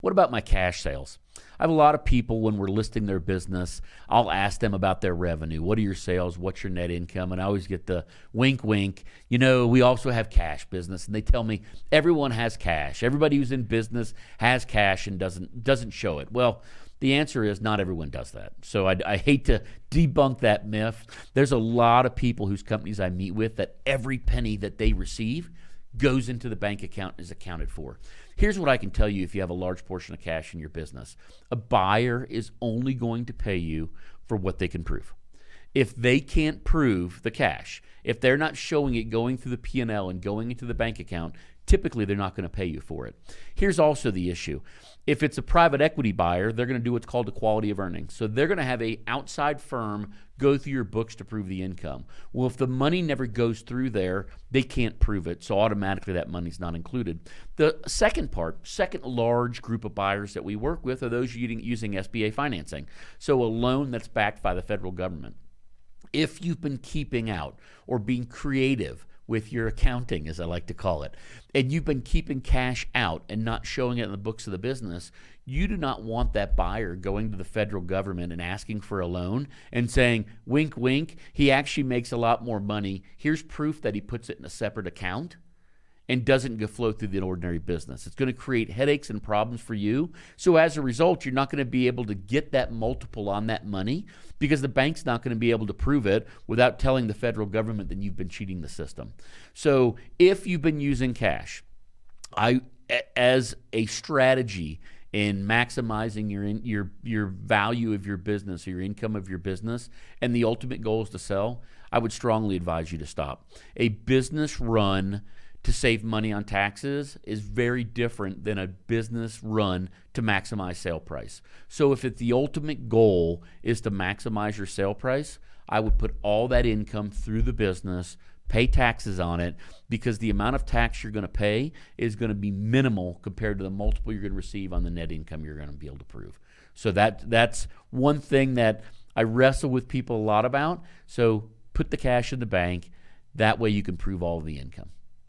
What about my cash sales? I have a lot of people when we're listing their business, I'll ask them about their revenue. What are your sales? What's your net income? And I always get the wink, wink. We also have cash business. And they tell me everyone has cash. Everybody who's in business has cash and doesn't show it. Well, the answer is not everyone does that. So I hate to debunk that myth. There's a lot of people whose companies I meet with that every penny that they receive goes into the bank account and is accounted for. Here's what I can tell you if you have a large portion of cash in your business. A buyer is only going to pay you for what they can prove. If they can't prove the cash, if they're not showing it going through the P&L and going into the bank account, typically they're not going to pay you for it. Here's also the issue. If it's a private equity buyer, they're going to do what's called equality of earnings. So they're going to have an outside firm go through your books to prove the income. Well, if the money never goes through there, they can't prove it. So automatically that money's not included. The second large group of buyers that we work with are those using SBA financing. So a loan that's backed by the federal government. If you've been keeping out or being creative with your accounting, as I like to call it, and you've been keeping cash out and not showing it in the books of the business, you do not want that buyer going to the federal government and asking for a loan and saying, wink, wink, he actually makes a lot more money. Here's proof that he puts it in a separate account and doesn't go flow through the ordinary business. It's going to create headaches and problems for you. So as a result, you're not going to be able to get that multiple on that money because the bank's not going to be able to prove it without telling the federal government that you've been cheating the system. So if you've been using cash, as a strategy in maximizing your value of your business or your income of your business, and the ultimate goal is to sell, I would strongly advise you to stop. A business run to save money on taxes is very different than a business run to maximize sale price. So if the ultimate goal is to maximize your sale price, I would put all that income through the business, pay taxes on it, because the amount of tax you're going to pay is going to be minimal compared to the multiple you're going to receive on the net income you're going to be able to prove. So that's one thing that I wrestle with people a lot about. So put the cash in the bank. That way you can prove all of the income.